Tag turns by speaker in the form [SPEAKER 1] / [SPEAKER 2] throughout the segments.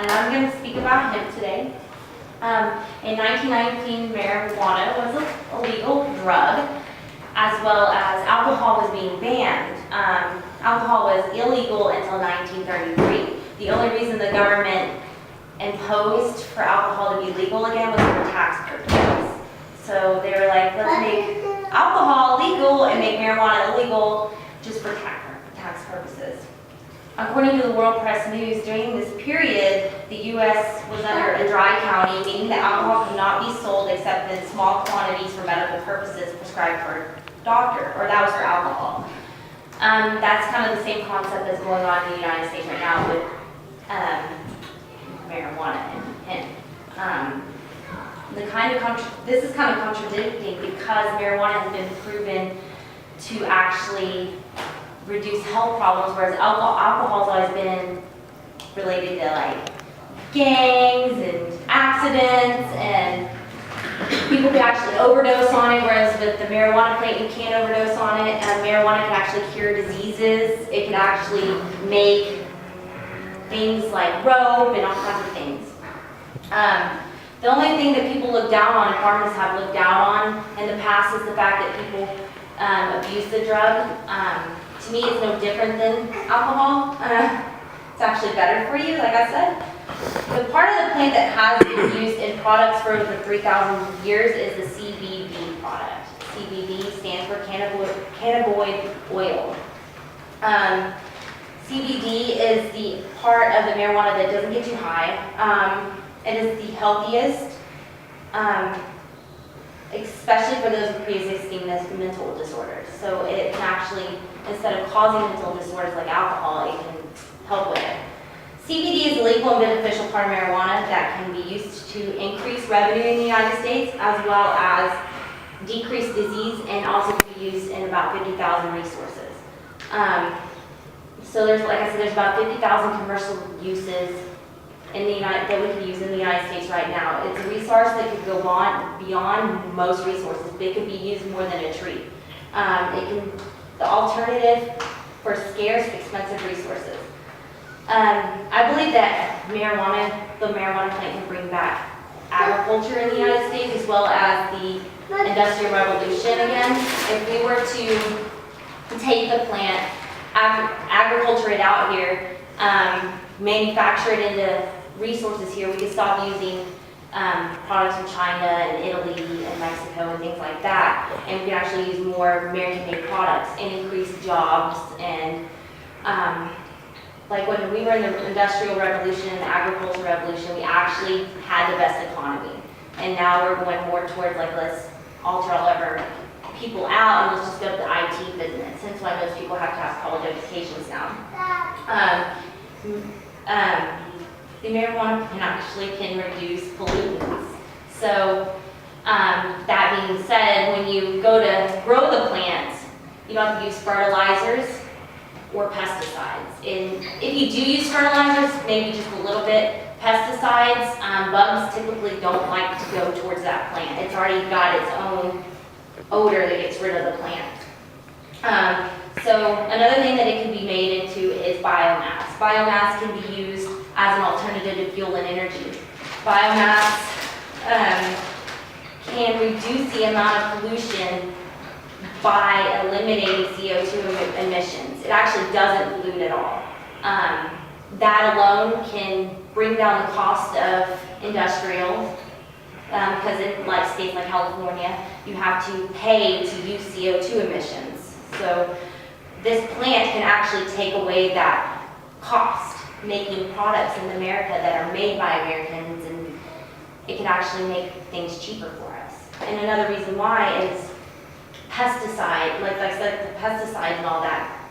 [SPEAKER 1] and I'm going to speak about hemp today. In 1919, marijuana was a legal drug, as well as alcohol was being banned. Alcohol was illegal until 1933. The only reason the government imposed for alcohol to be legal again was for tax purposes. So they were like, let's make alcohol legal and make marijuana illegal just for tax purposes. According to the World Press News, during this period, the U.S. was under a dry county, meaning that alcohol could not be sold except in small quantities for medical purposes prescribed for a doctor, or that was for alcohol. That's kind of the same concept that's going on in the United States right now with marijuana and hemp. This is kind of contradicting because marijuana has been proven to actually reduce health problems, whereas alcohol's always been related to like gangs and accidents, and people can actually overdose on it, whereas with the marijuana plant you can't overdose on it. Marijuana can actually cure diseases. It can actually make things like rope and all kinds of things. The only thing that people look down on, and farmers have looked down on in the past, is the fact that people abuse the drug. To me, it's no different than alcohol. It's actually better for you, like I said. The part of the plant that has been used in products for over 3,000 years is the CBD product. CBD stands for cannabinoid oil. CBD is the part of the marijuana that doesn't get you high. It is the healthiest, especially for those with pre-existing mental disorders. So it can actually, instead of causing mental disorders like alcohol, it can help with it. CBD is a legal and beneficial part of marijuana that can be used to increase revenue in the United States, as well as decrease disease, and also be used in about 50,000 resources. So there's, like I said, there's about 50,000 commercial uses in the that we can use in the United States right now. It's a resource that could go on beyond most resources. It could be used more than a tree. The alternative for scarce, expensive resources. I believe that the marijuana plant can bring back agriculture in the United States, as well as the Industrial Revolution again. If we were to take the plant, agriculture it out here, manufacture it into resources here, we could stop using products from China and Italy and Mexico and things like that, and we can actually use more American-made products and increase jobs. And like when we were in the Industrial Revolution and the Agricultural Revolution, we actually had the best economy, and now we're going more towards like, let's alter all of our people out and let's just go to the IT business. Hence why most people have to have college educations now. The marijuana can reduce pollutants. So that being said, when you go to grow the plants, you don't have to use fertilizers or pesticides. And if you do use fertilizers, maybe just a little bit. Pesticides, bugs typically don't like to go towards that plant. It's already got its own odor that gets rid of the plant. So another thing that it can be made into is biomass. Biomass can be used as an alternative to fuel and energy. Biomass can reduce the amount of pollution by eliminating CO2 emissions. It actually doesn't pollute at all. That alone can bring down the cost of industrial, because in like states like California, you have to pay to use CO2 emissions. So this plant can actually take away that cost, making products in America that are made by Americans, and it can actually make things cheaper for us. And another reason why is pesticide, like I said, the pesticides and all that,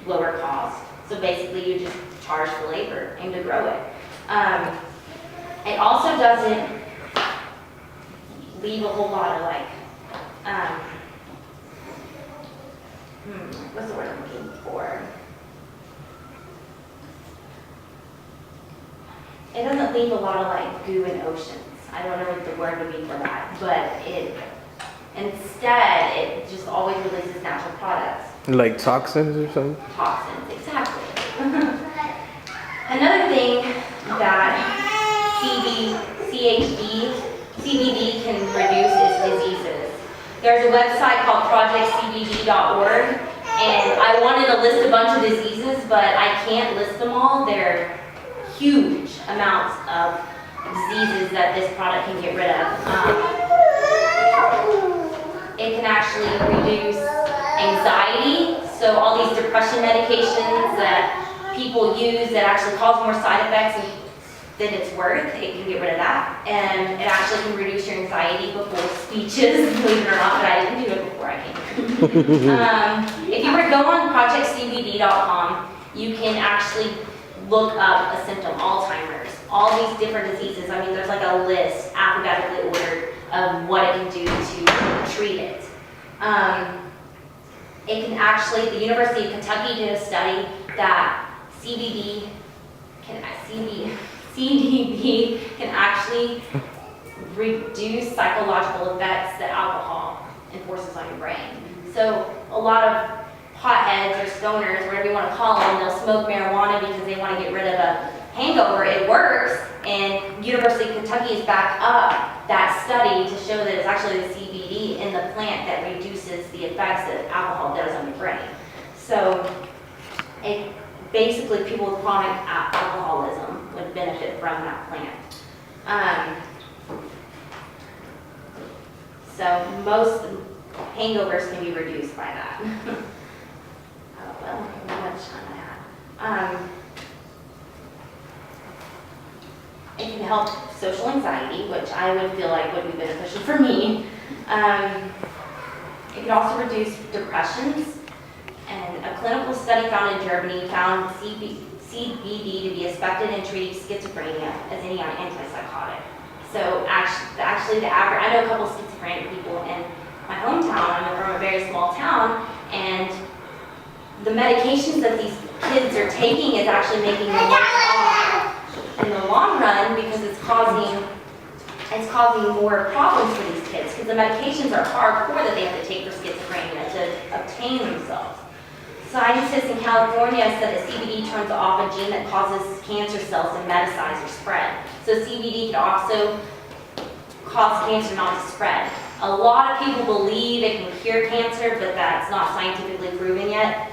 [SPEAKER 1] lower cost. So basically you just charge for labor and to grow it. It also doesn't leave a whole lot of like, what's the word I'm looking for? It doesn't leave a lot of like goo in oceans. I don't know what the word would be for that, but instead it just always releases natural products.
[SPEAKER 2] Like toxins or something?
[SPEAKER 1] Toxins, exactly. Another thing that CBD can reduce its diseases. There's a website called projectcbd.org, and I wanted to list a bunch of diseases, but I can't list them all. They're huge amounts of diseases that this product can get rid of. It can actually reduce anxiety, so all these depression medications that people use that actually cause more side effects than it's worth, it can get rid of that. And it actually can reduce your anxiety before speeches, believe it or not, but I didn't do it before I came here. If you were to go on projectcbd.com, you can actually look up a symptom, Alzheimer's, all these different diseases. I mean, there's like a list alphabetically ordered of what it can do to treat it. It can actually, the University of Kentucky did a study that CBD can actually reduce psychological effects that alcohol enforces on your brain. So a lot of potheads or stoners, whatever you want to call them, they'll smoke marijuana because they want to get rid of a hangover. It works, and University of Kentucky has backed up that study to show that it's actually the CBD in the plant that reduces the effects that alcohol does on your brain. So it basically, people with chronic alcoholism would benefit from that plant. So most hangovers can be reduced by that. Oh, well, how much time I have. It can help social anxiety, which I would feel like would be beneficial for me. It can also reduce depressions. And a clinical study found in Germany found CBD to be effective in treating schizophrenia as any antipsychotic. So actually the average, I know a couple of schizophrenic people in my hometown. I'm from a very small town, and the medications that these kids are taking is actually making them worse off in the long run because it's causing more problems for these kids because the medications are hardcore that they have to take for schizophrenia to obtain themselves. Scientists in California said that CBD turns off a gene that causes cancer cells to metastasize or spread. So CBD can also cause cancer not to spread. A lot of people believe it can cure cancer, but that's not scientifically proven yet.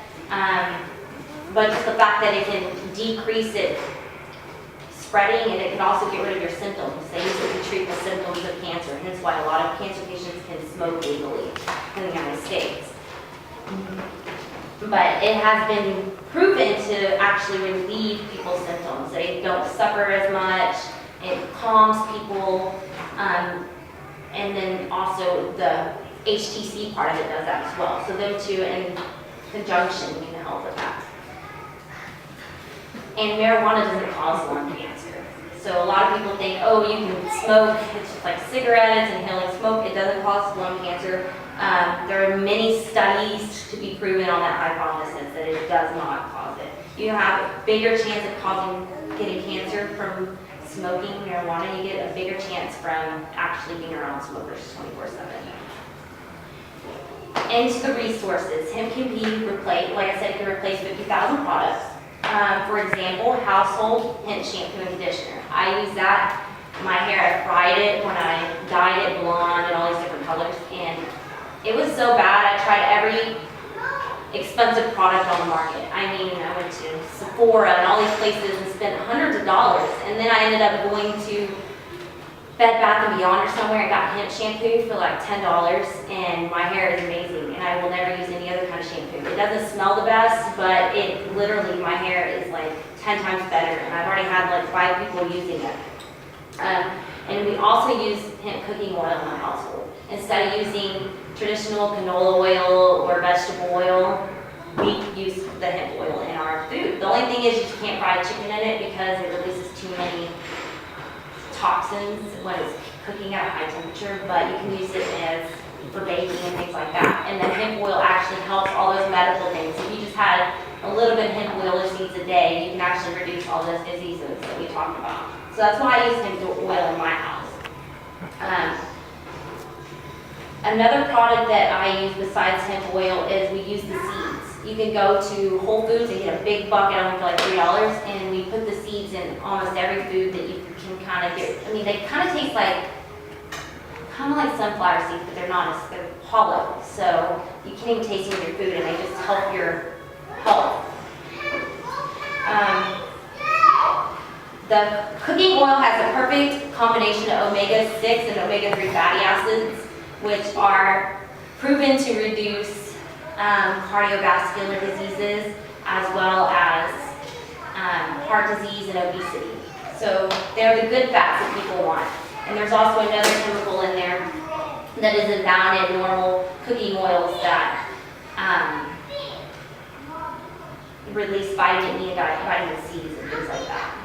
[SPEAKER 1] But just the fact that it can decrease it spreading, and it can also get rid of your symptoms. They use it to treat the symptoms of cancer, and that's why a lot of cancer patients can smoke legally in the United States. But it has been proven to actually relieve people's symptoms. They don't suffer as much, it calms people, and then also the HTC part of it does that as well. So them two in conjunction can help with that. And marijuana doesn't cause lung cancer. So a lot of people think, oh, you can smoke, it's just like cigarettes, inhaling smoke, it doesn't cause lung cancer. There are many studies to be proven on that hypothesis that it does not cause it. You have a bigger chance of getting cancer from smoking marijuana. You get a bigger chance from actually being around smokers 24/7. Into the resources, hemp can be replaced, like I said, it can replace 50,000 products. For example, household hemp shampoo and conditioner. I use that in my hair. I fried it when I dyed it blonde and all these different colors, and it was so bad. I tried every expensive product on the market. I mean, I went to Sephora and all these places and spent hundreds of dollars, and then I ended up going to Bed Bath & Beyond or somewhere and got hemp shampoo for like $10, and my hair is amazing, and I will never use any other kind of shampoo. It doesn't smell the best, but it literally, my hair is like 10 times better, and I've already had like 5 people using it. And we also use hemp cooking oil in my household. Instead of using traditional canola oil or vegetable oil, we use the hemp oil in our food. The only thing is you can't fry chicken in it because it releases too many toxins when it's cooking at a high temperature, but you can use it as for baking and things like that. And the hemp oil actually helps all those medical things. If you just had a little bit of hemp oil or seeds a day, you can actually reduce all those diseases that we talked about. So that's why I use hemp oil in my house. Another product that I use besides hemp oil is we use the seeds. You can go to Whole Foods and get a big bucket only for like $3, and we put the seeds in almost every food that you can kind of get, I mean, they kind of taste like, kind of like sunflower seeds, but they're not, they're hollow. So you can't even taste them in your food and they just help your health. The cooking oil has a perfect combination of omega-6 and omega-3 fatty acids, which are proven to reduce cardiovascular diseases as well as heart disease and obesity. So they're the good fats that people want. And there's also another chemical in there that isn't found in normal cooking oils that release vitamin E and vitamin C's and things like that.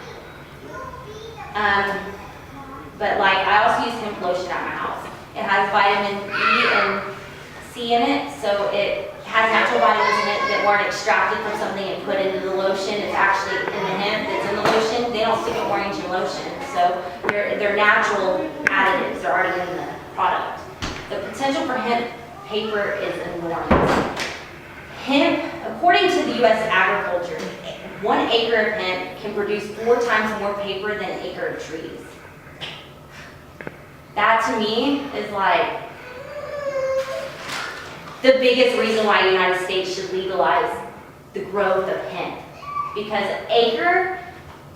[SPEAKER 1] But like I also use hemp lotion at my house. It has vitamin E and C in it, so it has natural vitamins in it that weren't extracted from something and put into the lotion. It's actually in the hemp that's in the lotion. They don't stick an orange in lotion, so they're natural additives. They're already in the product. The potential for hemp paper is enormous. Hemp, according to the U.S. agriculture, 1 acre of hemp can produce 4 times more paper than an acre of trees. That to me is like the biggest reason why the United States should legalize the growth of hemp. Because an acre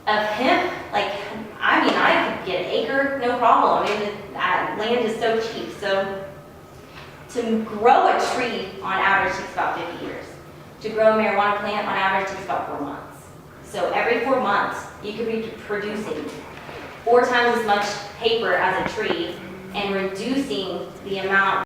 [SPEAKER 1] of hemp, like, I mean, I could get an acre, no problem. I mean, land is so cheap. So to grow a tree on average takes about 50 years. To grow a marijuana plant on average takes about 4 months. So every 4 months, you could be producing 4 times as much paper as a tree and reducing the amount